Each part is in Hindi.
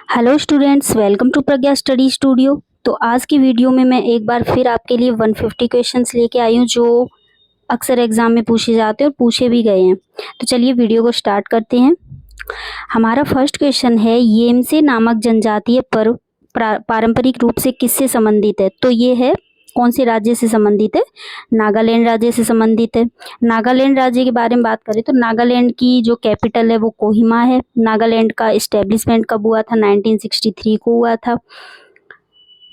Hello students, welcome to Pragya study studio. तो आज की वीडियो में मैं एक बार फिर आपके लिए 150 क्वेश्चंस लेके आई हूँ जो अक्सर एग्जाम में पूछे जाते हैं और पूछे भी गए हैं। तो चलिए वीडियो को स्टार्ट करते हैं। हमारा फर्स्ट क्वेश्चन है, येमसे नामक जनजातीय पर्व पारंपरिक रूप से किससे संबंधित है? तो ये है कौन से राज्य से संबंधित है? नागालैंड राज्य से संबंधित है। नागालैंड राज्य के बारे में बात करें तो नागालैंड की जो कैपिटल है वो कोहिमा है। नागालैंड का इस्टेब्लिशमेंट कब हुआ था? 1963 को हुआ था।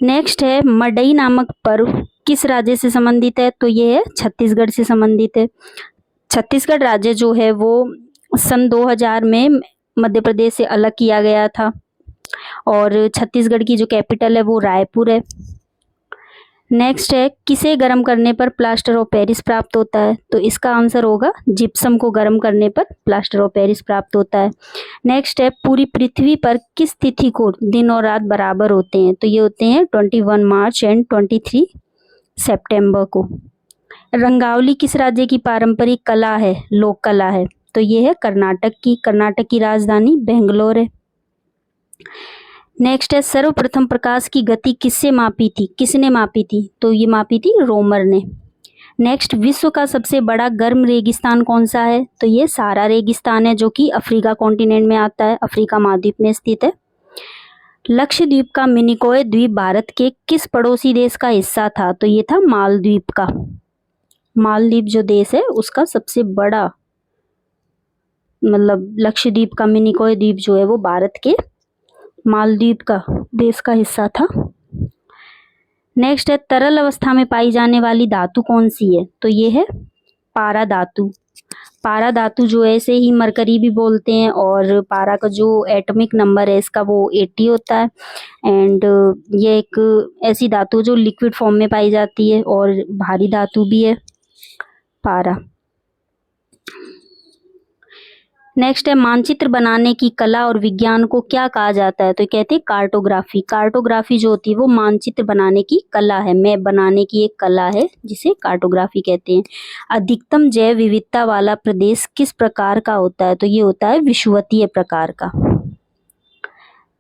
नेक्स्ट है, मडई नामक पर्व किस राज्य से संबंधित है? तो ये है छत्तीसगढ़ से संबंधित है। छत्तीसगढ़ राज्य जो है वो सन 2000 में मध्य प्रदेश से अलग किया गया था और छत्तीसगढ़ की जो कैपिटल है वो रायपुर है। नेक्स्ट है, किसे गर्म करने पर प्लास्टर ऑफ पेरिस प्राप्त होता है? तो इसका आंसर होगा जिप्सम को गर्म करने पर प्लास्टर ऑफ पेरिस प्राप्त होता है। नेक्स्ट है, पूरी पृथ्वी पर किस तिथि को दिन और रात बराबर होते हैं? तो ये होते हैं 21 मार्च एंड 23 सितंबर को। रंगावली किस राज्य की पारंपरिक कला है, लोक कला है? तो ये है कर्नाटक की। कर्नाटक की राजधानी बेंगलोर है। नेक्स्ट है, सर्वप्रथम प्रकाश की गति किससे मापी थी? किसने मापी थी? तो ये मापी थी रोमर ने। नेक्स्ट, विश्व का सबसे बड़ा गर्म रेगिस्तान कौन सा है? तो ये सारा रेगिस्तान है जो कि अफ्रीका कॉन्टिनेंट में आता है, अफ्रीका महाद्वीप में स्थित है। लक्षद्वीप का मिनिकॉय द्वीप भारत के किस पड़ोसी देश का हिस्सा था? तो ये था मालदीव का। मालदीव जो देश है उसका सबसे बड़ा, मतलब लक्षद्वीप का मिनिकॉय द्वीप जो है वो भारत के मालदीव का देश का हिस्सा था। नेक्स्ट है, तरल अवस्था में पाई जाने वाली धातु कौन सी है? तो ये है पारा धातु। पारा धातु जो है इसे ही मरकरी भी बोलते हैं और पारा का जो एटॉमिक नंबर है इसका वो 80 होता है। एंड ये एक ऐसी धातु जो लिक्विड फॉर्म में पाई जाती है और भारी धातु भी है पारा। नेक्स्ट है, मानचित्र बनाने की कला और विज्ञान को क्या कहा जाता है? तो कहते हैं कार्टोग्राफी। कार्टोग्राफी जो होती है वो मानचित्र बनाने की कला है, मैप बनाने की एक कला है जिसे कार्टोग्राफी कहते हैं। अधिकतम जैव विविधता वाला प्रदेश किस प्रकार का होता है? तो ये होता है विषुवतीय प्रकार का।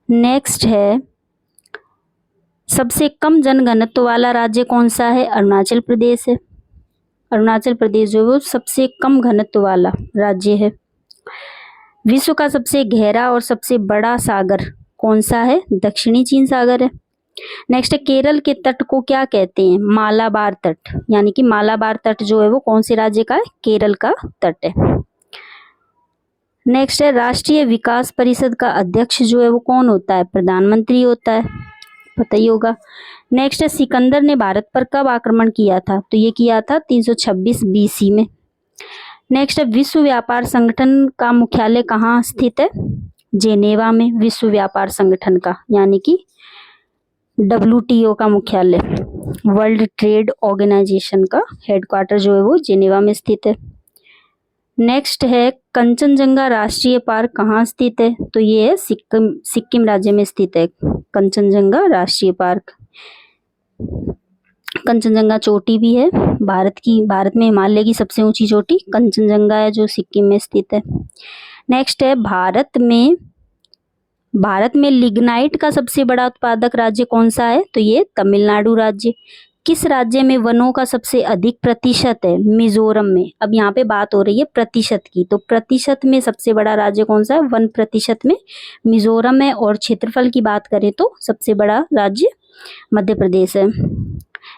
नेक्स्ट है, सबसे कम जनघनत्व वाला राज्य कौन सा है? अरुणाचल प्रदेश है। अरुणाचल प्रदेश जो है वो सबसे कम घनत्व वाला राज्य है। विश्व का सबसे गहरा और सबसे बड़ा सागर कौन सा है? दक्षिणी चीन सागर है। नेक्स्ट है, केरल के तट को क्या कहते हैं? मालाबार तट। यानी कि मालाबार तट जो है वो कौन से राज्य का है? केरल का तट है। नेक्स्ट है, राष्ट्रीय विकास परिषद का अध्यक्ष जो है वो कौन होता है? प्रधानमंत्री होता है, पता ही होगा। नेक्स्ट है, सिकंदर ने भारत पर कब आक्रमण किया था? तो ये किया था 326 BC में। नेक्स्ट है, विश्व व्यापार संगठन का मुख्यालय कहाँ स्थित है? जेनेवा में। विश्व व्यापार संगठन का यानी कि WTO का मुख्यालय, वर्ल्ड ट्रेड ऑर्गेनाइजेशन का हेडक्वार्टर जो है वो जेनेवा में स्थित है। नेक्स्ट है, कंचनजंगा राष्ट्रीय पार्क कहाँ स्थित है? तो ये है सिक्किम राज्य में स्थित है कंचनजंगा राष्ट्रीय पार्क। कंचनजंगा चोटी भी है भारत में हिमालय की सबसे ऊंची चोटी कंचनजंगा है जो सिक्किम में स्थित है। नेक्स्ट है, भारत में लिग्नाइट का सबसे बड़ा उत्पादक राज्य कौन सा है? तो ये तमिलनाडु राज्य। किस राज्य में वनों का सबसे अधिक प्रतिशत है? मिजोरम में। अब यहाँ पे बात हो रही है प्रतिशत की, तो प्रतिशत में सबसे बड़ा राज्य कौन सा है? 1% में मिजोरम है। और क्षेत्रफल की बात करें तो सबसे बड़ा राज्य मध्य प्रदेश है।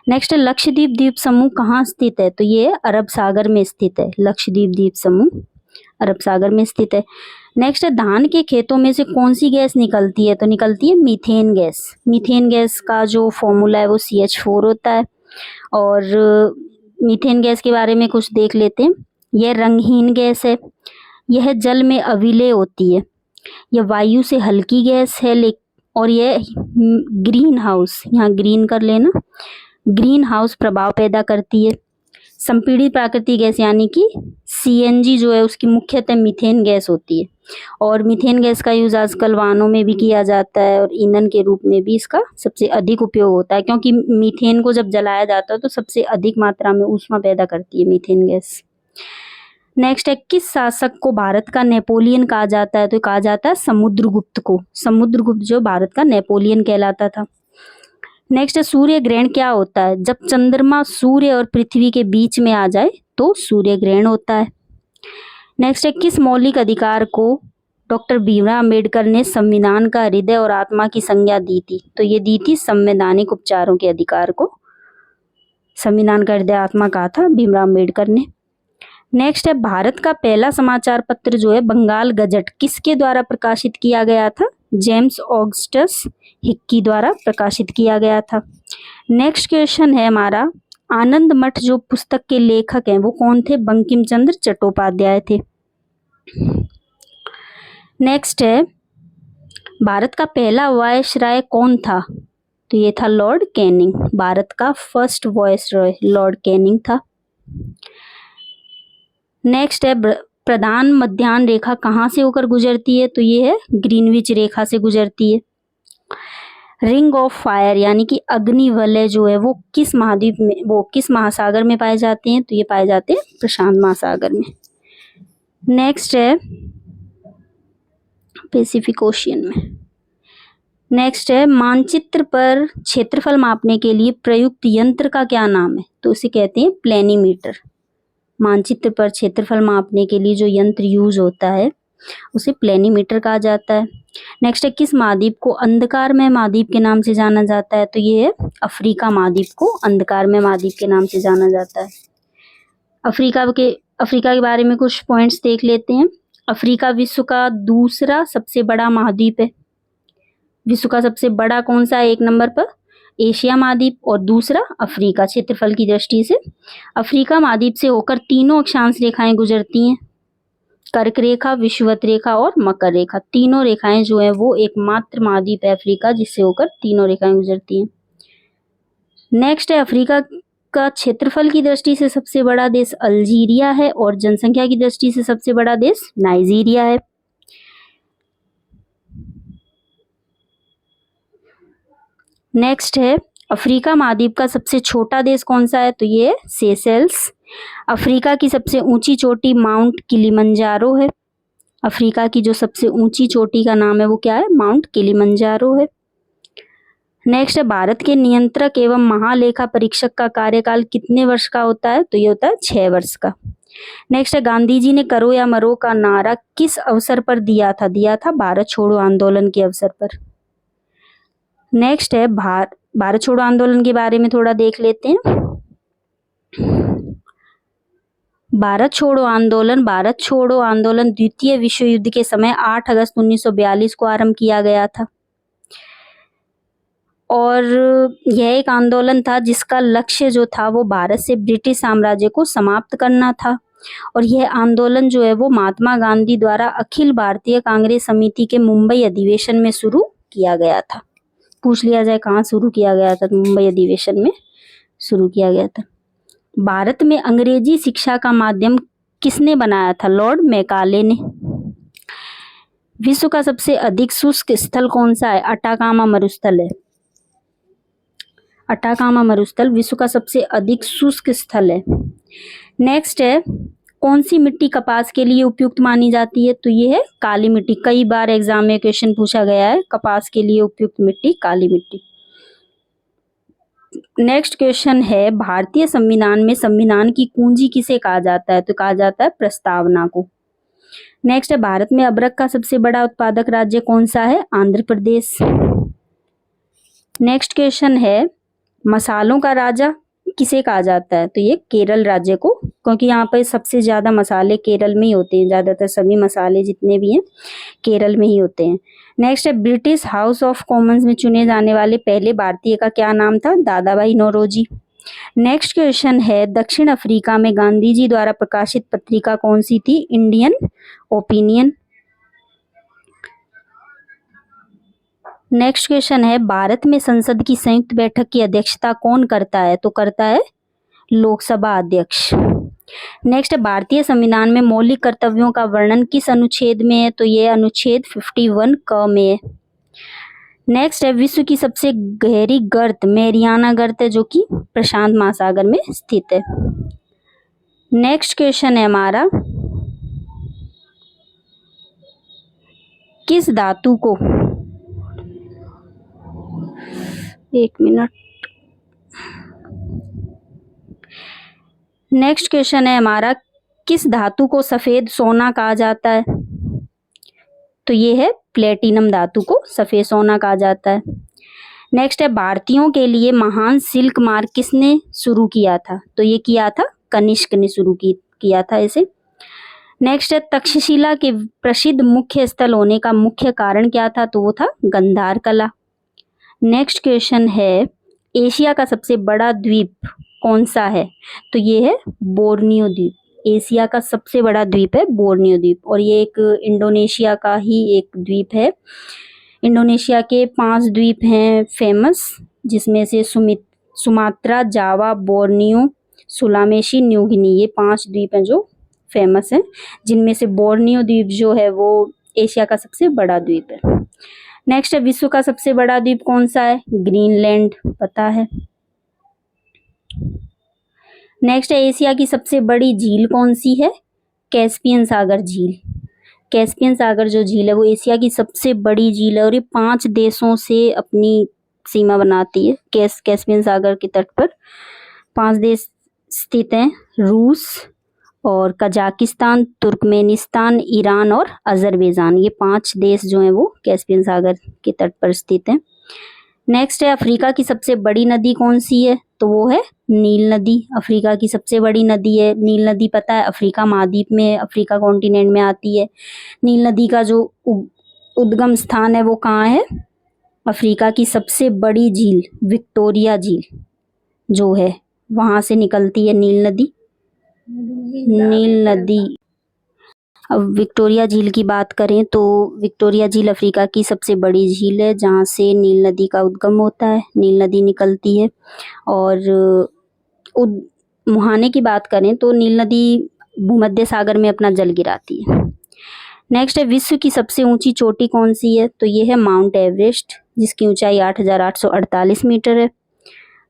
नेक्स्ट है, लक्षद्वीप द्वीप समूह कहाँ स्थित है? तो ये अरब सागर में स्थित है। लक्षद्वीप द्वीप समूह अरब सागर में स्थित है। नेक्स्ट है, धान के खेतों में से कौन सी गैस निकलती है? तो निकलती है मीथेन गैस। मीथेन गैस का जो फॉर्मूला है वो CH4 होता है। और मीथेन गैस के बारे में कुछ देख लेते हैं। यह रंगहीन गैस है, यह जल में अविलेय होती है, यह वायु से हल्की गैस है और यह ग्रीन हाउस, यहाँ ग्रीन कर लेना, ग्रीन हाउस प्रभाव पैदा करती है। संपीड़ित प्राकृतिक गैस यानी कि CNG जो है उसकी मुख्यतः मीथेन गैस होती है। और मीथेन गैस का यूज आजकल वाहनों में भी किया जाता है और ईंधन के रूप में भी इसका सबसे अधिक उपयोग होता है, क्योंकि मीथेन को जब जलाया जाता है तो सबसे अधिक मात्रा में ऊष्मा पैदा करती है मीथेन गैस। नेक्स्ट है, किस शासक को भारत का नेपोलियन कहा जाता है? तो कहा जाता है समुद्रगुप्त को। समुद्रगुप्त जो भारत का नेपोलियन कहलाता था। नेक्स्ट है, सूर्य ग्रहण क्या होता है? जब चंद्रमा सूर्य और पृथ्वी के बीच में आ जाए तो सूर्य ग्रहण होता है। नेक्स्ट है, किस मौलिक अधिकार को डॉक्टर भीमराव अम्बेडकर ने संविधान का हृदय और आत्मा की संज्ञा दी थी? तो ये दी थी संवैधानिक उपचारों के अधिकार को संविधान का हृदय आत्मा कहा था भीमराव अम्बेडकर ने। नेक्स्ट है, भारत का पहला समाचार पत्र जो है बंगाल गजट किसके द्वारा प्रकाशित किया गया था? जेम्स ऑगस्टस हिक्की द्वारा प्रकाशित किया गया था। नेक्स्ट क्वेश्चन है हमारा, आनंद मठ जो पुस्तक के लेखक हैं वो कौन थे? बंकिम चंद्र चट्टोपाध्याय थे। नेक्स्ट है, भारत का पहला वायसराय कौन था? तो ये था लॉर्ड कैनिंग। भारत का फर्स्ट वायसराय लॉर्ड कैनिंग था। नेक्स्ट है, प्रधान मध्याह्न रेखा कहाँ से होकर गुजरती है? तो ये है ग्रीनविच रेखा से गुजरती है। रिंग ऑफ फायर यानी कि अग्नि वलय जो है वो किस महाद्वीप में, वो किस महासागर में पाए जाते हैं? तो ये पाए जाते हैं प्रशांत महासागर में। नेक्स्ट है पैसिफिक ओशियन में। नेक्स्ट है, मानचित्र पर क्षेत्रफल मापने के लिए प्रयुक्त यंत्र का क्या नाम है? तो उसे कहते हैं प्लेनीमीटर। मानचित्र पर क्षेत्रफल मापने के लिए जो यंत्र यूज होता है उसे प्लेनीमीटर कहा जाता है। नेक्स्ट है, किस महाद्वीप को अंधकारमय महाद्वीप के नाम से जाना जाता है? तो ये है अफ्रीका महाद्वीप को अंधकारमय महाद्वीप के नाम से जाना जाता है। अफ्रीका के बारे में कुछ पॉइंट्स देख लेते हैं। अफ्रीका विश्व का दूसरा सबसे बड़ा महाद्वीप है। विश्व का सबसे बड़ा कौन सा है? एक नंबर पर एशिया महाद्वीप और दूसरा अफ्रीका क्षेत्रफल की दृष्टि से। अफ्रीका महाद्वीप से होकर तीनों अक्षांश रेखाएं गुजरती हैं, कर्क रेखा, विषुवत रेखा और मकर रेखा। तीनों रेखाएं जो है वो एकमात्र महाद्वीप है अफ्रीका जिससे होकर तीनों रेखाएं गुजरती हैं। नेक्स्ट है, अफ्रीका का क्षेत्रफल की दृष्टि से सबसे बड़ा देश अल्जीरिया है और जनसंख्या की दृष्टि से सबसे बड़ा देश नाइजीरिया है। नेक्स्ट है, अफ्रीका महाद्वीप का सबसे छोटा देश कौन सा है? तो ये है सेशेल्स। अफ्रीका की सबसे ऊंची चोटी माउंट किलिमंजारो है। अफ्रीका की जो सबसे ऊंची चोटी का नाम है वो क्या है? माउंट किलिमंजारो है। नेक्स्ट है, भारत के नियंत्रक एवं महालेखा परीक्षक का कार्यकाल कितने वर्ष का होता है? तो ये होता है 6 वर्ष का। नेक्स्ट है, गांधी जी ने करो या मरो का नारा किस अवसर पर दिया था? दिया था भारत छोड़ो आंदोलन के अवसर पर। नेक्स्ट है, भारत छोड़ो आंदोलन के बारे में थोड़ा देख लेते हैं। भारत छोड़ो आंदोलन द्वितीय विश्व युद्ध के समय 8 अगस्त 1942 को आरंभ किया गया था और यह एक आंदोलन था जिसका लक्ष्य जो था वो भारत से ब्रिटिश साम्राज्य को समाप्त करना था। और यह आंदोलन जो है वो महात्मा गांधी द्वारा अखिल भारतीय कांग्रेस समिति के मुंबई अधिवेशन में शुरू किया गया था। पूछ लिया जाए कहाँ शुरू किया गया था? तो मुंबई अधिवेशन में शुरू किया गया था। भारत में अंग्रेजी शिक्षा का माध्यम किसने बनाया था? लॉर्ड मैकाले ने। विश्व का सबसे अधिक शुष्क स्थल कौन सा है? अटाकामा मरुस्थल है। अटाकामा मरुस्थल विश्व का सबसे अधिक शुष्क स्थल है। नेक्स्ट है, कौन सी मिट्टी कपास के लिए उपयुक्त मानी जाती है? तो ये है काली मिट्टी। कई बार एग्जाम में क्वेश्चन पूछा गया है, कपास के लिए उपयुक्त मिट्टी काली मिट्टी। नेक्स्ट क्वेश्चन है, भारतीय संविधान में संविधान की कुंजी किसे कहा जाता है? तो कहा जाता है प्रस्तावना को। नेक्स्ट है, भारत में अदरक का सबसे बड़ा उत्पादक राज्य कौन सा है? आंध्र प्रदेश। नेक्स्ट क्वेश्चन है, मसालों का राजा किसे कहा जाता है? तो ये केरल राज्य को, क्योंकि यहाँ पर सबसे ज्यादा मसाले केरल में ही होते हैं। ज्यादातर सभी मसाले जितने भी हैं केरल में ही होते हैं। नेक्स्ट है, ब्रिटिश हाउस ऑफ कॉमन्स में चुने जाने वाले पहले भारतीय का क्या नाम था? दादा भाई नौरोजी। नेक्स्ट क्वेश्चन है, दक्षिण अफ्रीका में गांधी जी द्वारा प्रकाशित पत्रिका कौन सी थी? Indian opinion. नेक्स्ट क्वेश्चन है, भारत में संसद की संयुक्त बैठक की अध्यक्षता कौन करता है? तो करता है लोकसभा अध्यक्ष। नेक्स्ट है, भारतीय संविधान में मौलिक कर्तव्यों का वर्णन किस अनुच्छेद में है? तो ये अनुच्छेद 51 क में है। नेक्स्ट है, विश्व की सबसे गहरी गर्त मैरियाना गर्त है जो कि प्रशांत महासागर में स्थित है। नेक्स्ट क्वेश्चन है हमारा, किस धातु को, एक मिनट, नेक्स्ट क्वेश्चन है हमारा, किस धातु को सफेद सोना कहा जाता है? तो ये है प्लेटिनम धातु को सफेद सोना कहा जाता है। नेक्स्ट है, भारतीयों के लिए महान सिल्क मार्ग किसने शुरू किया था? तो ये किया था कनिष्क ने शुरू किया था इसे। नेक्स्ट है, तक्षशिला के प्रसिद्ध मुख्य स्थल होने का मुख्य कारण क्या था? तो वो था गंधार कला। नेक्स्ट क्वेश्चन है, एशिया का सबसे बड़ा द्वीप कौन सा है? तो ये है बोर्नियो द्वीप। एशिया का सबसे बड़ा द्वीप है बोर्नियो द्वीप, और ये एक इंडोनेशिया का ही एक द्वीप है। इंडोनेशिया के 5 द्वीप हैं फेमस, जिसमें से सुमात्रा, जावा, बोर्नियो, सुलावेसी, न्यू गिनी, ये 5 द्वीप हैं जो फेमस हैं, जिनमें से बोर्नियो द्वीप जो है वो एशिया का सबसे बड़ा द्वीप है। नेक्स्ट है, विश्व का सबसे बड़ा द्वीप कौन सा है? ग्रीनलैंड, पता है। नेक्स्ट है, एशिया की सबसे बड़ी झील कौन सी है? कैस्पियन सागर झील। कैस्पियन सागर जो झील है वो एशिया की सबसे बड़ी झील है, और ये 5 देशों से अपनी सीमा बनाती है। कैस्पियन सागर के तट पर 5 देश स्थित हैं, रूस और कजाकिस्तान, तुर्कमेनिस्तान, ईरान और अजरबैजान। ये 5 देश जो हैं वो कैस्पियन सागर के तट पर स्थित हैं। नेक्स्ट है, अफ्रीका की सबसे बड़ी नदी कौन सी है? तो वो है नील नदी। अफ्रीका की सबसे बड़ी नदी है नील नदी, पता है अफ्रीका महाद्वीप में, अफ्रीका कॉन्टिनेंट में आती है। नील नदी का जो उद्गम स्थान है वो कहाँ है? अफ्रीका की सबसे बड़ी झील विक्टोरिया झील जो है वहां से निकलती है नील नदी। नील नदी, अब विक्टोरिया झील की बात करें तो विक्टोरिया झील अफ्रीका की सबसे बड़ी झील है, जहाँ से नील नदी का उद्गम होता है, नील नदी निकलती है। और मुहाने की बात करें तो नील नदी भूमध्य सागर में अपना जल गिराती है। नेक्स्ट है, विश्व की सबसे ऊंची चोटी कौन सी है? तो ये है माउंट एवरेस्ट, जिसकी ऊंचाई 8,848 मीटर है,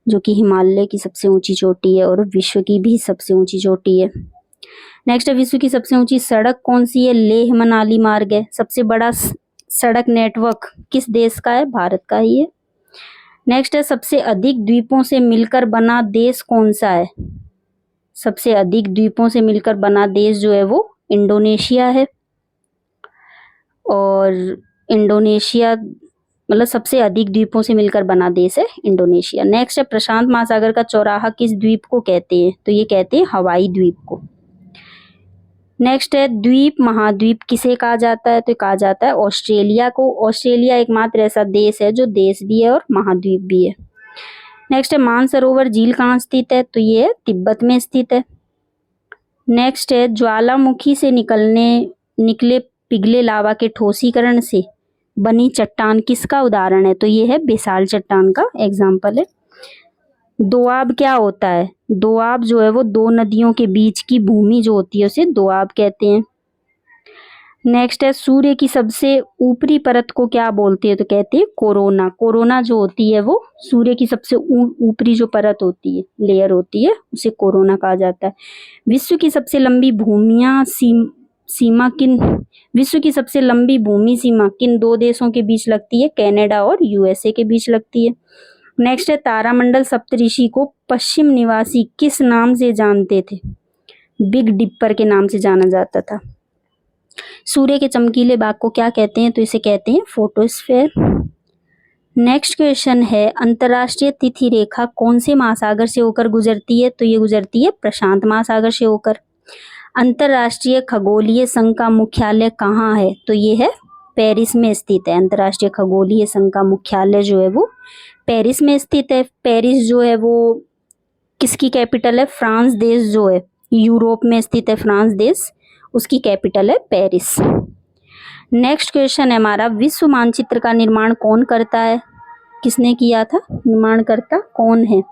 जो कि हिमालय की सबसे ऊंची चोटी है और विश्व की भी सबसे ऊंची चोटी है। नेक्स्ट है, विश्व की सबसे ऊंची सड़क कौन सी है? लेह मनाली मार्ग है। सबसे बड़ा सड़क नेटवर्क किस देश का है? भारत का ही है। नेक्स्ट है, सबसे अधिक द्वीपों से मिलकर बना देश कौन सा है? सबसे अधिक द्वीपों से मिलकर बना देश जो है वो इंडोनेशिया है, और इंडोनेशिया मतलब सबसे अधिक द्वीपों से मिलकर बना देश है इंडोनेशिया। नेक्स्ट है, प्रशांत महासागर का चौराहा किस द्वीप को कहते हैं? तो ये कहते हैं हवाई द्वीप को। नेक्स्ट है, द्वीप महाद्वीप किसे कहा जाता है? तो कहा जाता है ऑस्ट्रेलिया को। ऑस्ट्रेलिया एकमात्र ऐसा देश है जो देश भी है और महाद्वीप भी है। नेक्स्ट है, मानसरोवर झील कहाँ स्थित है? तो ये है तिब्बत में स्थित है। नेक्स्ट है, ज्वालामुखी से निकले पिघले लावा के ठोसीकरण से बनी चट्टान किसका उदाहरण है? तो ये है बेसाल्ट चट्टान का एग्जाम्पल है। दोआब क्या होता है? दोआब जो है वो 2 नदियों के बीच की भूमि जो होती है उसे दोआब कहते हैं। नेक्स्ट है, सूर्य की सबसे ऊपरी परत को क्या बोलते हैं? तो कहते हैं कोरोना। कोरोना जो होती है वो सूर्य की सबसे ऊपरी जो परत होती है, लेयर होती है, उसे कोरोना कहा जाता है। विश्व की सबसे लंबी विश्व की सबसे लंबी भूमि सीमा किन 2 देशों के बीच लगती है? कनाडा और यूएसए के बीच लगती है। नेक्स्ट है, तारामंडल सप्तऋषि को पश्चिम निवासी किस नाम से जानते थे? बिग डिपर के नाम से जाना जाता था। सूर्य के चमकीले भाग को क्या कहते हैं? तो इसे कहते हैं फोटोस्फेयर। नेक्स्ट क्वेश्चन है, अंतरराष्ट्रीय तिथि रेखा कौन से महासागर से होकर गुजरती है? तो ये गुजरती है प्रशांत महासागर से होकर। अंतरराष्ट्रीय खगोलीय संघ का मुख्यालय कहाँ है? तो ये है पेरिस में स्थित है। अंतरराष्ट्रीय खगोलीय संघ का मुख्यालय जो है वो पेरिस में स्थित है। पेरिस जो है वो किसकी कैपिटल है? फ्रांस देश जो है यूरोप में स्थित है, फ्रांस देश, उसकी कैपिटल है पेरिस। नेक्स्ट क्वेश्चन है हमारा, विश्व मानचित्र का निर्माण कौन करता है? किसने किया था? निर्माणकर्ता कौन है?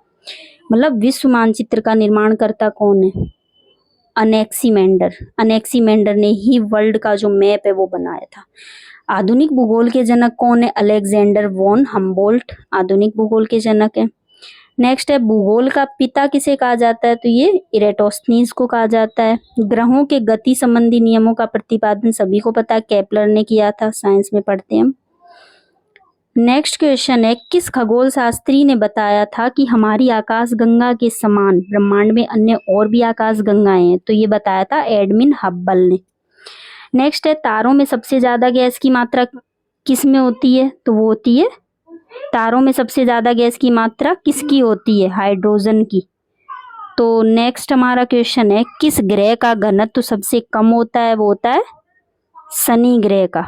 मतलब विश्व मानचित्र का निर्माणकर्ता कौन है? अनेक्सीमेंडर। अनेक्सीमेंडर ने ही वर्ल्ड का जो मैप है वो बनाया था। आधुनिक भूगोल के जनक कौन है? अलेक्जेंडर वॉन हम्बोल्ट आधुनिक भूगोल के जनक है। नेक्स्ट है भूगोल का पिता किसे कहा जाता है, तो ये इरेटोस्थनीज को कहा जाता है। ग्रहों के गति संबंधी नियमों का प्रतिपादन सभी को पता है, केपलर ने किया था, साइंस में पढ़ते हैं हम। नेक्स्ट क्वेश्चन है किस खगोल शास्त्री ने बताया था कि हमारी आकाश गंगा के समान ब्रह्मांड में अन्य और भी आकाश गंगाएं हैं, तो ये बताया था एडमिन हब्बल ने। नेक्स्ट है तारों में सबसे ज्यादा गैस की मात्रा किस में होती है, तो वो होती है, तारों में सबसे ज्यादा गैस की मात्रा किसकी होती है, हाइड्रोजन की। तो नेक्स्ट हमारा क्वेश्चन है किस ग्रह का घनत्व सबसे कम होता है, वो होता है शनि ग्रह का।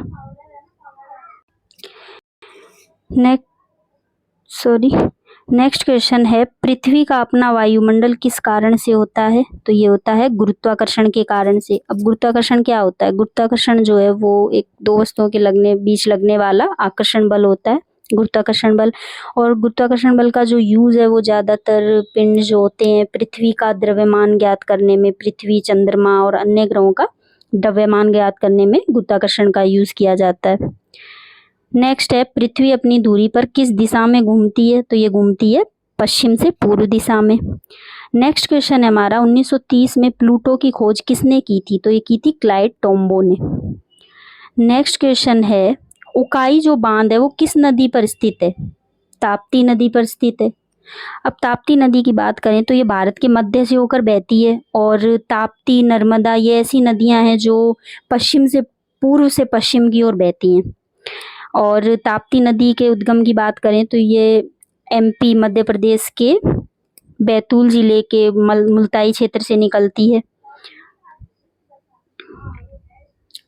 नेक्स्ट क्वेश्चन है पृथ्वी का अपना वायुमंडल किस कारण से होता है, तो ये होता है गुरुत्वाकर्षण के कारण से। अब गुरुत्वाकर्षण क्या होता है, गुरुत्वाकर्षण जो है वो एक दो वस्तुओं के बीच लगने वाला आकर्षण बल होता है, गुरुत्वाकर्षण बल। और गुरुत्वाकर्षण बल का जो यूज है वो ज्यादातर पिंड जो होते हैं पृथ्वी का द्रव्यमान ज्ञात करने में, पृथ्वी, चंद्रमा और अन्य ग्रहों का द्रव्यमान ज्ञात करने में गुरुत्वाकर्षण का यूज किया जाता है। नेक्स्ट है पृथ्वी अपनी दूरी पर किस दिशा में घूमती है, तो ये घूमती है पश्चिम से पूर्व दिशा में। नेक्स्ट क्वेश्चन है हमारा 1930 में प्लूटो की खोज किसने की थी, तो ये की थी क्लाइड टोम्बो ने। नेक्स्ट क्वेश्चन है उकाई जो बांध है वो किस नदी पर स्थित है, ताप्ती नदी पर स्थित है। अब ताप्ती नदी की बात करें तो ये भारत के मध्य से होकर बहती है, और ताप्ती, नर्मदा ये ऐसी नदियां हैं जो पश्चिम से पूर्व से पश्चिम की ओर बहती हैं। और ताप्ती नदी के उद्गम की बात करें तो ये एमपी मध्य प्रदेश के बैतूल जिले के मुल्ताई क्षेत्र से निकलती है।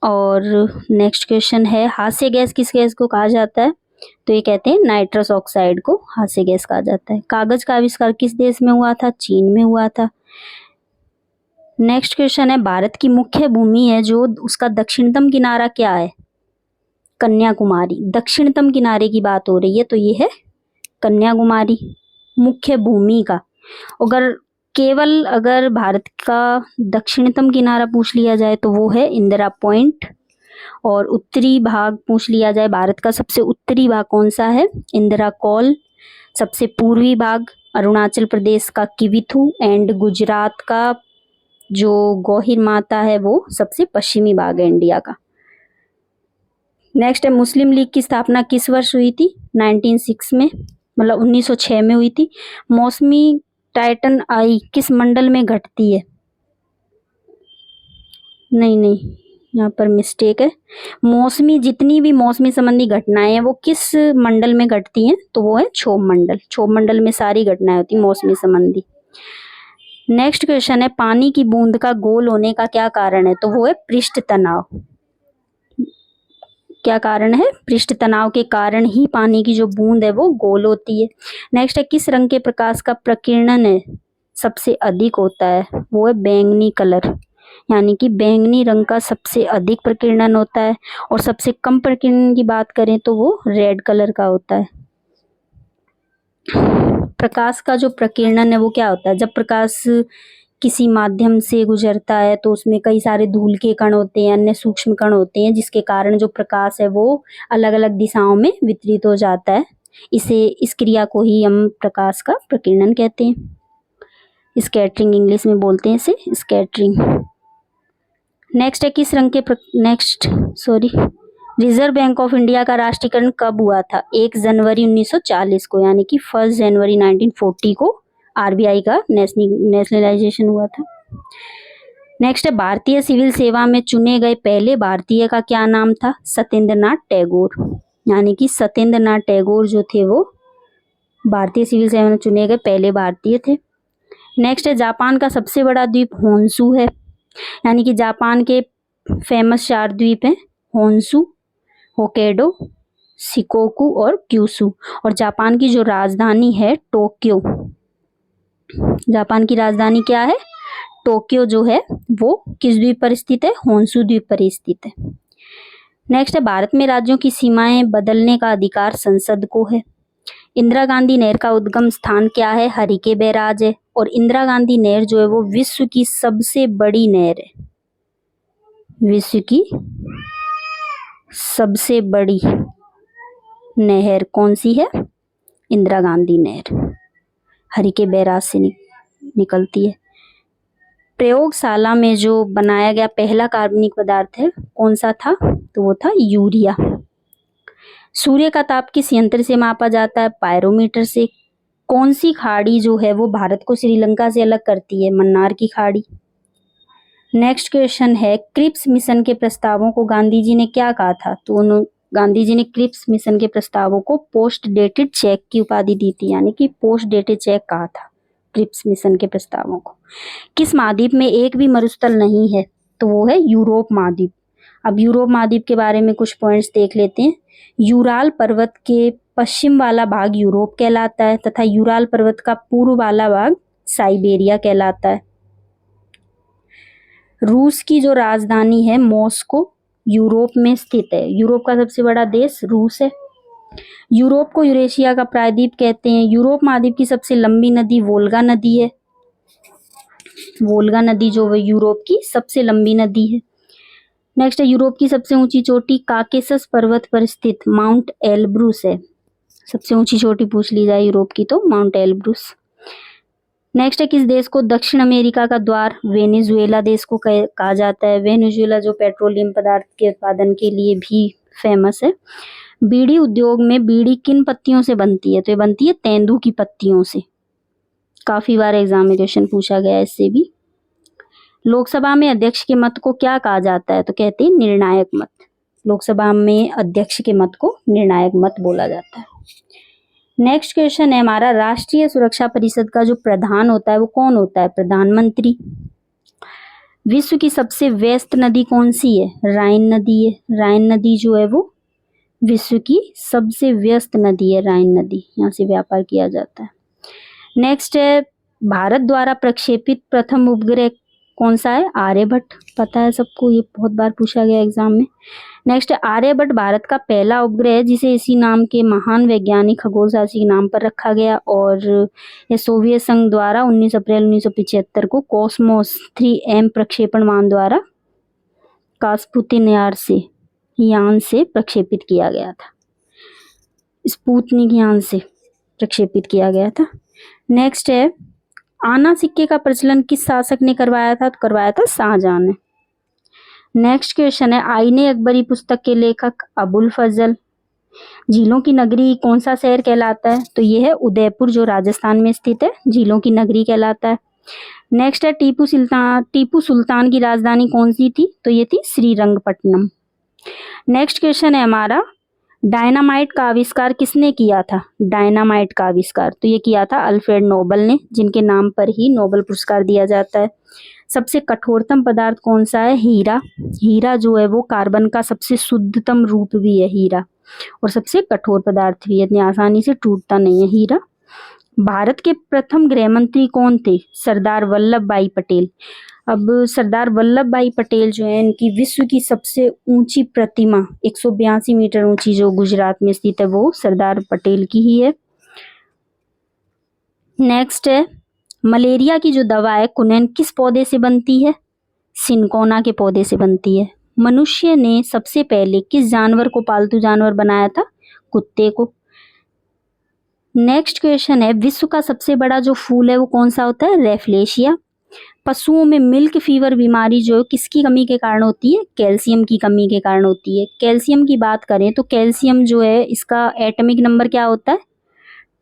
और नेक्स्ट क्वेश्चन है हास्य गैस किस गैस को कहा जाता है, तो ये कहते हैं नाइट्रस ऑक्साइड को हास्य गैस कहा जाता है। कागज का आविष्कार किस देश में हुआ था, चीन में हुआ था। नेक्स्ट क्वेश्चन है भारत की मुख्य भूमि है जो उसका दक्षिणतम किनारा क्या है, कन्याकुमारी। दक्षिणतम किनारे की बात हो रही है तो ये है कन्याकुमारी मुख्य भूमि का। अगर भारत का दक्षिणतम किनारा पूछ लिया जाए तो वो है इंदिरा पॉइंट, और उत्तरी भाग पूछ लिया जाए भारत का सबसे उत्तरी भाग कौन सा है, इंदिरा कॉल। सबसे पूर्वी भाग अरुणाचल प्रदेश का किविथु, एंड गुजरात का जो गौहिर माता है वो सबसे पश्चिमी भाग है इंडिया का। नेक्स्ट है मुस्लिम लीग की स्थापना किस वर्ष हुई थी, 1906 में, मतलब 1906 में हुई थी। मौसमी टाइटन आई किस मंडल में घटती है, नहीं यहाँ पर मिस्टेक है। मौसमी जितनी भी मौसमी संबंधी घटनाएं हैं वो किस मंडल में घटती हैं, तो वो है क्षोभ मंडल। क्षोभ मंडल में सारी घटनाएं होती मौसमी संबंधी। नेक्स्ट क्वेश्चन है पानी की बूंद का गोल होने का क्या कारण है, तो वो है पृष्ठ तनाव। क्या कारण है, पृष्ठ तनाव के कारण ही पानी की जो बूंद है वो गोल होती है। नेक्स्ट है किस रंग के प्रकाश का प्रकीर्णन है सबसे अधिक होता है, वो है बैंगनी कलर, यानी कि बैंगनी रंग का सबसे अधिक प्रकीर्णन होता है। और सबसे कम प्रकीर्णन की बात करें तो वो रेड कलर का होता है। प्रकाश का जो प्रकीर्णन है वो क्या होता है, जब प्रकाश किसी माध्यम से गुजरता है तो उसमें कई सारे धूल के कण होते हैं, अन्य सूक्ष्म कण होते हैं, जिसके कारण जो प्रकाश है वो अलग अलग दिशाओं में वितरित हो जाता है। इस क्रिया को ही हम प्रकाश का प्रकीर्णन कहते हैं। स्कैटरिंग इंग्लिश में बोलते हैं इसे, स्कैटरिंग। नेक्स्ट है किस रंग के रिजर्व बैंक ऑफ इंडिया का राष्ट्रीयकरण कब हुआ था, 1 जनवरी 1940 को, यानी कि 1 जनवरी 1940 को आरबीआई का नेशनलाइजेशन हुआ था। नेक्स्ट है भारतीय सिविल सेवा में चुने गए पहले भारतीय का क्या नाम था, सत्येंद्र नाथ टैगोर, यानी कि सत्येंद्र नाथ टैगोर जो थे वो भारतीय सिविल सेवा में चुने गए पहले भारतीय थे। नेक्स्ट है जापान का सबसे बड़ा द्वीप होन्शु है, यानी कि जापान के फेमस 4 द्वीप हैं, होन्शु, होक्काइडो, शिकोकू और क्यूशू। और जापान की जो राजधानी है टोक्यो, जापान की राजधानी क्या है, टोक्यो जो है वो किस द्वीप पर स्थित है, होन्शु द्वीप पर स्थित है। नेक्स्ट है भारत में राज्यों की सीमाएं बदलने का अधिकार संसद को है। इंदिरा गांधी नहर का उद्गम स्थान क्या है, हरिके बैराज है। और इंदिरा गांधी नहर जो है वो विश्व की सबसे बड़ी नहर है, विश्व की सबसे बड़ी नहर कौन सी है, इंदिरा गांधी नहर। हरिके बैराज से निकलती है। प्रयोगशाला में जो बनाया गया पहला कार्बनिक पदार्थ है कौन सा था, तो वो था यूरिया। सूर्य का ताप किस यंत्र से मापा जाता है, पायरोमीटर से। कौन सी खाड़ी जो है वो भारत को श्रीलंका से अलग करती है, मन्नार की खाड़ी। नेक्स्ट क्वेश्चन है, क्रिप्स मिशन के प्रस्तावों को गांधी जी ने क्या कहा था, तो गांधी जी ने क्रिप्स मिशन के प्रस्तावों को पोस्ट डेटेड चेक की उपाधि दी थी, यानी कि पोस्ट डेटेड चेक कहा था क्रिप्स मिशन के प्रस्तावों को। किस महाद्वीप में एक भी मरुस्थल नहीं है, तो वो है यूरोप महाद्वीप। अब यूरोप महाद्वीप के बारे में कुछ पॉइंट्स देख लेते हैं। यूराल पर्वत के पश्चिम वाला भाग यूरोप कहलाता है तथा यूराल पर्वत का पूर्व वाला भाग साइबेरिया कहलाता है। रूस की जो राजधानी है मॉस्को यूरोप में स्थित है। यूरोप का सबसे बड़ा देश रूस है। यूरोप को यूरेशिया का प्रायद्वीप कहते हैं। यूरोप महाद्वीप की सबसे लंबी नदी वोल्गा नदी है। वोल्गा नदी जो है यूरोप की सबसे लंबी नदी है। नेक्स्ट है, यूरोप की सबसे ऊंची चोटी काकेसस पर्वत पर स्थित माउंट एल्ब्रूस है। सबसे ऊंची चोटी पूछ ली जाए यूरोप की तो माउंट एल्ब्रूस। नेक्स्ट है, किस देश को दक्षिण अमेरिका का द्वार, वेनेजुएला देश को कहा जाता है। वेनेजुएला जो पेट्रोलियम पदार्थ के उत्पादन के लिए भी फेमस है। बीड़ी उद्योग में बीड़ी किन पत्तियों से बनती है, तो ये बनती है तेंदू की पत्तियों से। काफी बार एग्जाम में क्वेश्चन पूछा गया है इससे भी। लोकसभा में अध्यक्ष के मत को क्या कहा जाता है, तो कहते हैं निर्णायक मत। लोकसभा में अध्यक्ष के मत को निर्णायक मत बोला जाता है। नेक्स्ट क्वेश्चन है हमारा, राष्ट्रीय सुरक्षा परिषद का जो प्रधान होता है वो कौन होता है, प्रधानमंत्री। विश्व की सबसे व्यस्त नदी कौन सी है, राइन नदी है। राइन नदी जो है वो विश्व की सबसे व्यस्त नदी है, राइन नदी। यहाँ से व्यापार किया जाता है। नेक्स्ट है, भारत द्वारा प्रक्षेपित प्रथम उपग्रह कौन सा है, आर्यभट्ट। पता है सबको, ये बहुत बार पूछा गया एग्जाम में। नेक्स्ट, आर्यभट्ट भारत का पहला उपग्रह है जिसे इसी नाम के महान वैज्ञानिक खगोलशास्त्री के नाम पर रखा गया, और यह सोवियत संघ द्वारा 19 अप्रैल 1975 को कॉस्मोस 3M प्रक्षेपण वाहन द्वारा कास्पुतिन यान से प्रक्षेपित किया गया था। स्पुतनिक यान से प्रक्षेपित किया गया था। नेक्स्ट है, आना सिक्के का प्रचलन किस शासक ने करवाया था, तो करवाया था शाहजहां ने। नेक्स्ट क्वेश्चन है, आईने अकबरी पुस्तक के लेखक अबुल फजल। झीलों की नगरी कौन सा शहर कहलाता है, तो ये है उदयपुर जो राजस्थान में स्थित है, झीलों की नगरी कहलाता है। नेक्स्ट है, टीपू सुल्तान की राजधानी कौन सी थी, तो ये थी श्रीरंगपट्टनम। नेक्स्ट क्वेश्चन है हमारा, डायनामाइट का आविष्कार किसने किया था। डायनामाइट का आविष्कार तो ये किया था अल्फ्रेड नोबल ने, जिनके नाम पर ही नोबेल पुरस्कार दिया जाता है। सबसे कठोरतम पदार्थ कौन सा है, हीरा। हीरा जो है वो कार्बन का सबसे शुद्धतम रूप भी है हीरा, और सबसे कठोर पदार्थ भी है, इतनी आसानी से टूटता नहीं है हीरा। भारत के प्रथम गृह मंत्री कौन थे, सरदार वल्लभ भाई पटेल। अब सरदार वल्लभ भाई पटेल जो है, इनकी विश्व की सबसे ऊंची प्रतिमा 182 मीटर ऊंची जो गुजरात में स्थित है वो सरदार पटेल की ही है। नेक्स्ट है, मलेरिया की जो दवा है कुनैन किस पौधे से बनती है, सिनकोना के पौधे से बनती है। मनुष्य ने सबसे पहले किस जानवर को पालतू जानवर बनाया था, कुत्ते को। नेक्स्ट क्वेश्चन है, विश्व का सबसे बड़ा जो फूल है वो कौन सा होता है, रेफ्लेशिया। पशुओं में मिल्क फीवर बीमारी जो किसकी कमी के कारण होती है, कैल्शियम की कमी के कारण होती है। कैल्शियम की बात करें तो कैल्शियम जो है इसका एटॉमिक नंबर क्या होता है,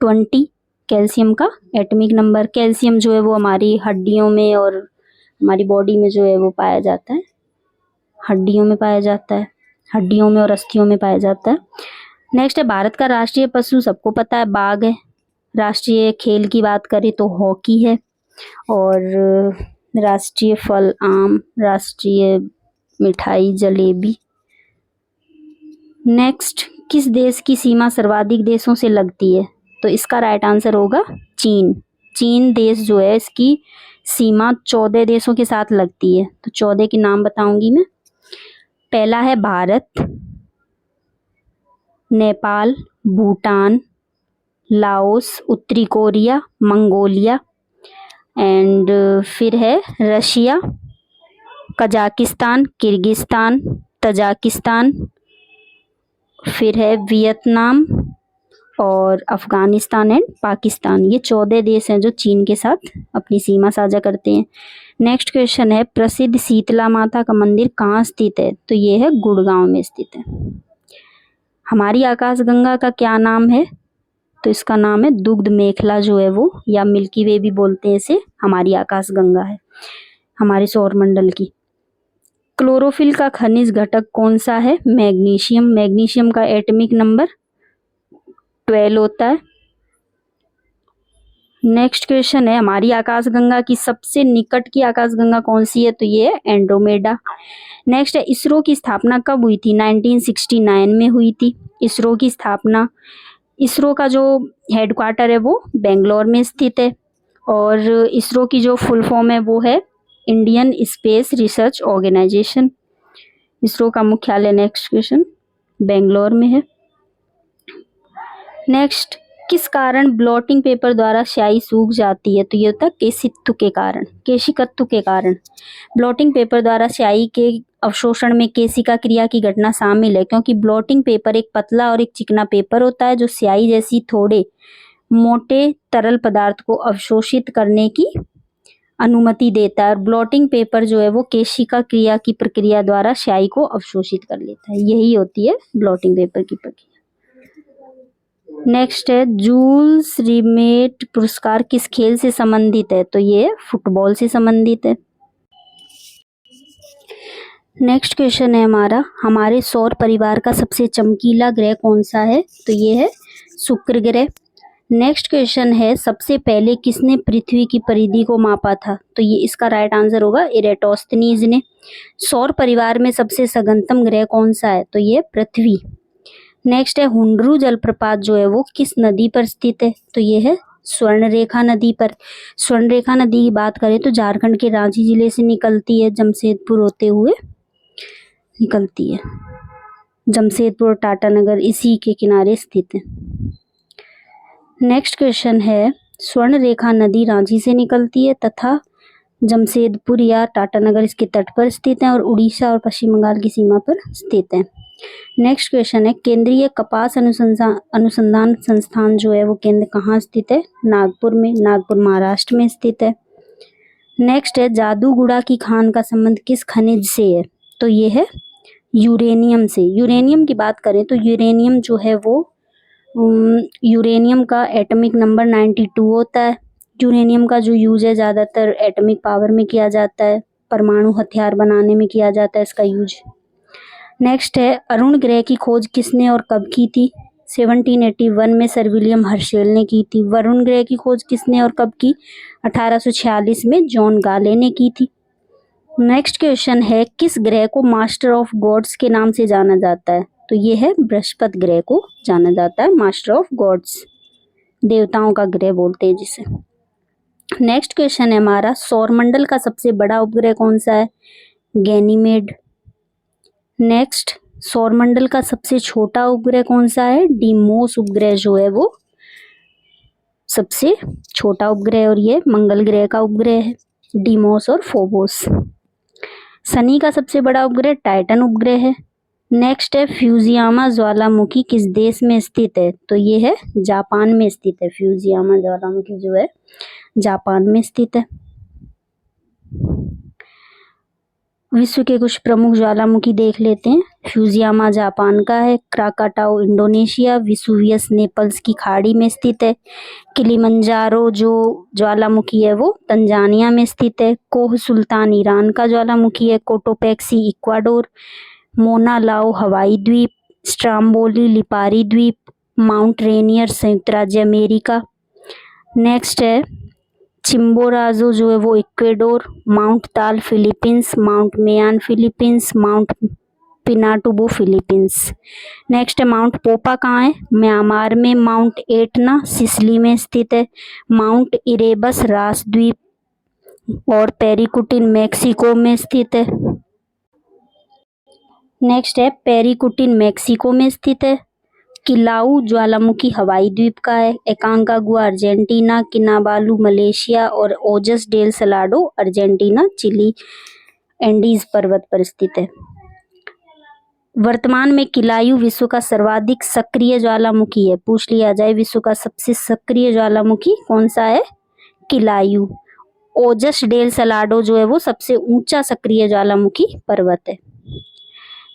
20। कैल्शियम का एटॉमिक नंबर, कैल्शियम जो है वो हमारी हड्डियों में और हमारी बॉडी में जो है वो पाया जाता है, हड्डियों में पाया जाता है, हड्डियों में और अस्थियों में पाया जाता है। नेक्स्ट है, भारत का राष्ट्रीय पशु सबको पता है बाघ है। राष्ट्रीय खेल की बात करें तो हॉकी है, और राष्ट्रीय फल आम, राष्ट्रीय मिठाई जलेबी। नेक्स्ट, किस देश की सीमा सर्वाधिक देशों से लगती है, तो इसका राइट आंसर होगा चीन। चीन देश जो है इसकी सीमा 14 देशों के साथ लगती है, तो 14 के नाम बताऊंगी मैं। पहला है भारत, नेपाल, भूटान, लाओस, उत्तरी कोरिया, मंगोलिया, एंड फिर है रशिया, कजाकिस्तान, किर्गिस्तान, तजाकिस्तान, फिर है वियतनाम, और अफगानिस्तान एंड पाकिस्तान, ये 14 देश हैं जो चीन के साथ अपनी सीमा साझा करते हैं। नेक्स्ट क्वेश्चन है प्रसिद्ध शीतला माता का मंदिर कहाँ स्थित है? तो ये है गुड़गांव में स्थित है। हमारी आकाशगंगा का क्या नाम है? तो इसका नाम है दुग्ध मेखला जो है वो, या मिल्की वे भी बोलते हैं इसे, हमारी आकाशगंगा है हमारे सौरमंडल की। क्लोरोफिल का खनिज घटक कौन सा है? मैग्नीशियम। मैग्नीशियम का एटॉमिक नंबर 12 होता है। नेक्स्ट क्वेश्चन है हमारी आकाशगंगा की सबसे निकट की आकाशगंगा कौन सी है? तो ये है एंड्रोमेडा। नेक्स्ट है इसरो की स्थापना कब हुई थी? 1969 में हुई थी इसरो की स्थापना। इसरो का जो हेडक्वार्टर है वो बेंगलोर में स्थित है, और इसरो की जो फुल फॉर्म है वो है Indian space research organisation. ISRO का मुख्यालय, नेक्स्ट क्वेश्चन, बेंगलोर में है। नेक्स्ट, किस कारण ब्लॉटिंग पेपर द्वारा स्याही सूख जाती है? तो ये होता है केशित्व के कारण, केशिकत्व के कारण। ब्लॉटिंग पेपर द्वारा स्याही के अवशोषण में केशिका क्रिया की घटना शामिल है, क्योंकि ब्लॉटिंग पेपर एक पतला और एक चिकना पेपर होता है जो स्याही जैसी थोड़े मोटे तरल पदार्थ को अवशोषित करने की अनुमति देता है, और ब्लॉटिंग पेपर जो है वो केशिका क्रिया की प्रक्रिया द्वारा स्याही को अवशोषित कर लेता है। यही होती है ब्लॉटिंग पेपर की प्रक्रिया। नेक्स्ट है जूल्स रिमेट पुरस्कार किस खेल से संबंधित है? तो ये फुटबॉल से संबंधित है। नेक्स्ट क्वेश्चन है हमारे सौर परिवार का सबसे चमकीला ग्रह कौन सा है? तो ये है शुक्र ग्रह। नेक्स्ट क्वेश्चन है सबसे पहले किसने पृथ्वी की परिधि को मापा था? तो ये इसका राइट आंसर होगा इरेटोस्थनीज ने। सौर परिवार में सबसे सघनतम ग्रह कौन सा है? तो ये पृथ्वी। नेक्स्ट है हुंडरू जलप्रपात जो है वो किस नदी पर स्थित है? तो ये है स्वर्णरेखा नदी पर। स्वर्णरेखा नदी की बात करें तो झारखंड के रांची जिले से निकलती है, जमशेदपुर होते हुए निकलती है। जमशेदपुर टाटानगर इसी के किनारे स्थित है। नेक्स्ट क्वेश्चन है स्वर्णरेखा नदी रांची से निकलती है तथा जमशेदपुर या टाटानगर इसके तट पर स्थित है, और उड़ीसा और पश्चिम बंगाल की सीमा पर स्थित है। नेक्स्ट क्वेश्चन है केंद्रीय कपास अनुसंधान संस्थान जो है वो केंद्र कहाँ स्थित है? नागपुर में। नागपुर महाराष्ट्र में स्थित है। नेक्स्ट है जादूगुड़ा की खान का संबंध किस खनिज से है? तो ये है यूरेनियम से। यूरेनियम की बात करें तो यूरेनियम जो है वो यूरेनियम का एटॉमिक नंबर 92 होता है। यूरेनियम का जो यूज है ज़्यादातर एटॉमिक पावर में किया जाता है, परमाणु हथियार बनाने में किया जाता है इसका यूज। नेक्स्ट है अरुण ग्रह की खोज किसने और कब की थी? 1781 में सर विलियम हर्शेल ने की थी। वरुण ग्रह की खोज किसने और कब की? 1846 में जॉन गाले ने की थी। नेक्स्ट क्वेश्चन है किस ग्रह को मास्टर ऑफ गॉड्स के नाम से जाना जाता है? तो ये है बृहस्पति ग्रह को जाना जाता है मास्टर ऑफ गॉड्स, देवताओं का ग्रह बोलते हैं जिसे। नेक्स्ट क्वेश्चन है सौरमंडल का सबसे बड़ा उपग्रह कौन सा है? गैनीमेड। नेक्स्ट, सौरमंडल का सबसे छोटा उपग्रह कौन सा है? डीमोस उपग्रह जो है वो सबसे छोटा उपग्रह है, और ये मंगल ग्रह का उपग्रह है, डीमोस और फोबोस। शनि का सबसे बड़ा उपग्रह टाइटन उपग्रह है। नेक्स्ट है फ्यूजियामा ज्वालामुखी किस देश में स्थित है? तो ये है जापान में स्थित है। फ्यूजियामा ज्वालामुखी जो है जापान में स्थित है। विश्व के कुछ प्रमुख ज्वालामुखी देख लेते हैं। फ्यूजियामा जापान का है, क्राकाटाओ इंडोनेशिया, विसुवियस नेपल्स की खाड़ी में स्थित है, किलिमंजारो जो ज्वालामुखी है वो तंजानिया में स्थित है, कोह सुल्तान ईरान का ज्वालामुखी है, Cotopaxi Ecuador, Mona Loa Hawaii द्वीप, स्ट्राम्बोली लिपारी द्वीप, माउंट रेनियर संयुक्त राज्य अमेरिका। नेक्स्ट है चिम्बोराजो जो है वो Ecuador, Mount Taal Philippines, Mount Mayon Philippines, Mount Pinatubo Philippines. Next है माउंट पोपा कहाँ है? म्यांमार में, माउंट एटना सिसिली में स्थित है, माउंट इरेबस रास द्वीप और पेरिकुटिन मैक्सिको में स्थित है। नेक्स्ट है पेरिकुटिन मैक्सिको में स्थित है, किलाउ ज्वालामुखी हवाई द्वीप का है, एकांकागुआ अर्जेंटीना, किनाबालू मलेशिया और Ojos del Salado Argentina Chile Andes पर्वत पर स्थित है। वर्तमान में किलायु विश्व का सर्वाधिक सक्रिय ज्वालामुखी है। पूछ लिया जाए विश्व का सबसे सक्रिय ज्वालामुखी कौन सा है? किलायु। ओजस डेल सलाडो जो है वो सबसे ऊंचा सक्रिय ज्वालामुखी पर्वत है।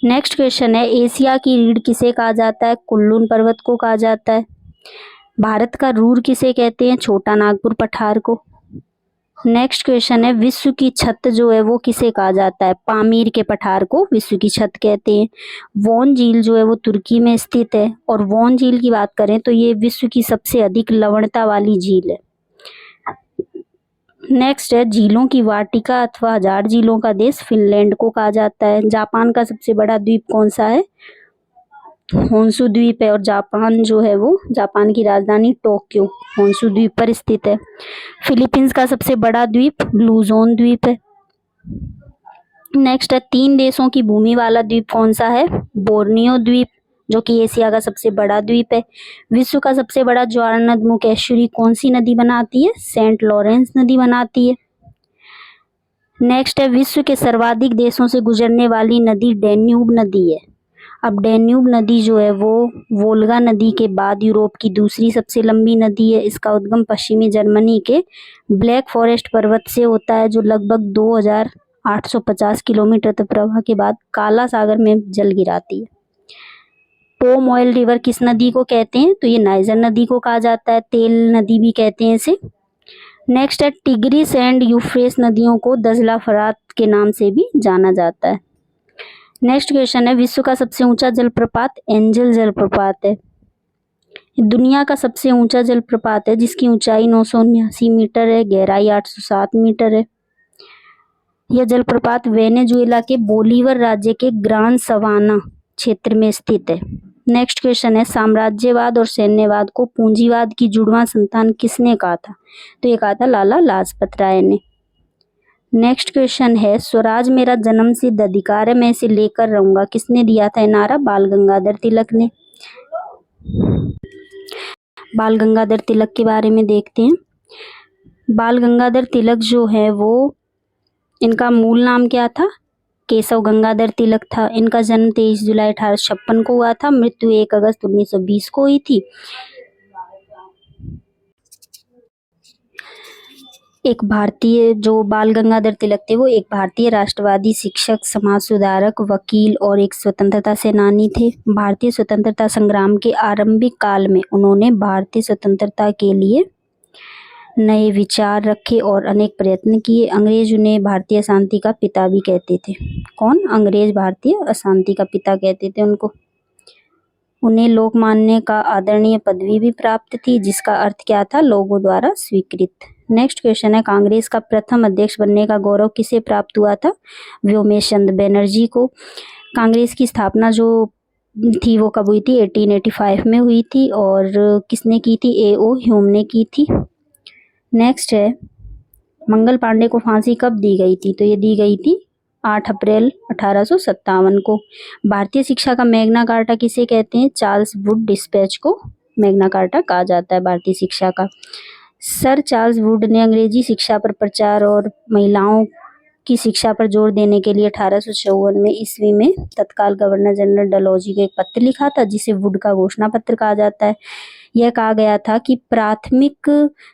नेक्स्ट क्वेश्चन है, एशिया की रीढ़ किसे कहा जाता है? कुल्लून पर्वत को कहा जाता है। भारत का रूर किसे कहते हैं? छोटा नागपुर पठार को। नेक्स्ट क्वेश्चन है, विश्व की छत जो है वो किसे कहा जाता है? पामीर के पठार को विश्व की छत कहते हैं। वोन झील जो है वो तुर्की में स्थित है, और वोन झील की बात करें तो ये विश्व की सबसे अधिक लवणता वाली झील है। नेक्स्ट है, झीलों की वाटिका अथवा हजार झीलों का देश फिनलैंड को कहा जाता है। जापान का सबसे बड़ा द्वीप कौन सा है? होन्शु द्वीप है, और जापान जो है वो जापान की राजधानी टोक्यो होन्शु द्वीप पर स्थित है। फिलीपींस का सबसे बड़ा द्वीप लुजोन द्वीप है। नेक्स्ट है, 3 देशों की भूमि वाला द्वीप कौन सा है? बोर्नियो द्वीप, जो कि एशिया का सबसे बड़ा द्वीप है। विश्व का सबसे बड़ा ज्वारनद एस्चुरी कौन सी नदी बनाती है? सेंट लॉरेंस नदी बनाती है। नेक्स्ट है, विश्व के सर्वाधिक देशों से गुजरने वाली नदी डैन्यूब नदी है। अब डैन्यूब नदी जो है वो वोल्गा नदी के बाद यूरोप की दूसरी सबसे लंबी नदी है। इसका उद्गम पश्चिमी जर्मनी के ब्लैक फॉरेस्ट पर्वत से होता है, जो लगभग 2850 किलोमीटर तक प्रवाह के बाद काला सागर में जल गिराती है। पोम ऑयल रिवर किस नदी को कहते हैं? तो ये नाइजर नदी को कहा जाता है। तेल नदी भी कहते हैं इसे। नेक्स्ट है, टिग्रिस एंड यूफ्रेट्स नदियों को दजला फरात के नाम से भी जाना जाता है। नेक्स्ट क्वेश्चन है, विश्व का सबसे ऊंचा जलप्रपात एंजल जलप्रपात है। दुनिया का सबसे ऊंचा जलप्रपात है, जिसकी ऊंचाई 979 मीटर है, गहराई 807 मीटर है। यह जलप्रपात वेनेजुएला के बोलीवर राज्य के ग्रान सवाना क्षेत्र में स्थित है। नेक्स्ट क्वेश्चन है, साम्राज्यवाद और सैन्यवाद को पूंजीवाद की जुड़वां संतान किसने कहा था? तो ये कहा था लाला लाजपत राय ने। नेक्स्ट क्वेश्चन है, स्वराज मेरा जन्म सिद्ध अधिकार है, मैं इसे लेकर रहूंगा, किसने दिया था नारा? बाल गंगाधर तिलक ने। बाल गंगाधर तिलक के बारे में देखते हैं। बाल गंगाधर तिलक जो है वो, इनका मूल नाम क्या था? केशव गंगाधर तिलक था। इनका जन्म 23 जुलाई 1856 को हुआ था। मृत्यु 1 अगस्त 1920 को हुई थी। एक भारतीय जो बाल गंगाधर तिलक थे वो एक भारतीय राष्ट्रवादी शिक्षक, समाज सुधारक, वकील और एक स्वतंत्रता सेनानी थे। भारतीय स्वतंत्रता संग्राम के आरंभिक काल में उन्होंने भारतीय स्वतंत्रता के लिए नए विचार रखे और अनेक प्रयत्न किए। अंग्रेज उन्हें भारतीय अशांति का पिता भी कहते थे। कौन? अंग्रेज भारतीय अशांति का पिता कहते थे उनको। उन्हें लोकमान्य का आदरणीय पदवी भी प्राप्त थी, जिसका अर्थ क्या था? लोगों द्वारा स्वीकृत। नेक्स्ट क्वेश्चन है, कांग्रेस का प्रथम अध्यक्ष बनने का गौरव किसे प्राप्त हुआ था? व्योमेश चंद्र बनर्जी को। कांग्रेस की स्थापना जो थी वो कब हुई थी? 1885 में हुई थी, और किसने की थी? A.O. ह्यूम ने की थी। नेक्स्ट है, मंगल पांडे को फांसी कब दी गई थी? तो ये दी गई थी 8 अप्रैल 1857 को। भारतीय शिक्षा का मैग्ना कार्टा किसे कहते हैं? चार्ल्स वुड डिस्पैच को मैग्ना कार्टा कहा जाता है भारतीय शिक्षा का। सर चार्ल्स वुड ने अंग्रेजी शिक्षा पर प्रचार और महिलाओं की शिक्षा पर जोर देने के लिए 1854 में ईस्वी में तत्काल गवर्नर जनरल डलहौजी को एक पत्र लिखा था, जिसे वुड का घोषणा पत्र कहा जाता है। यह कहा गया था कि प्राथमिक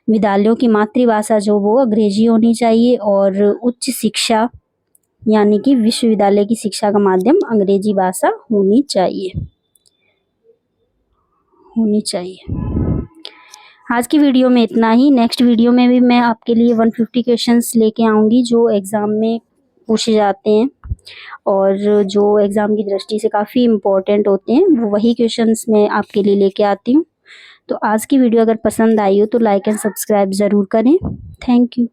विद्यालयों की मातृभाषा जो वो अंग्रेजी होनी चाहिए, और उच्च शिक्षा यानी कि विश्वविद्यालय की शिक्षा का माध्यम अंग्रेजी भाषा होनी चाहिए। आज की वीडियो में इतना ही। नेक्स्ट वीडियो में भी मैं आपके लिए 150 क्वेश्चंस लेके आऊँगी जो एग्ज़ाम में पूछे जाते हैं, और जो एग्ज़ाम की दृष्टि से काफ़ी इम्पोर्टेंट होते हैं, वो वही क्वेश्चंस मैं आपके लिए लेके आती हूँ। तो आज की वीडियो अगर पसंद आई हो तो लाइक एंड सब्सक्राइब ज़रूर करें। Thank you.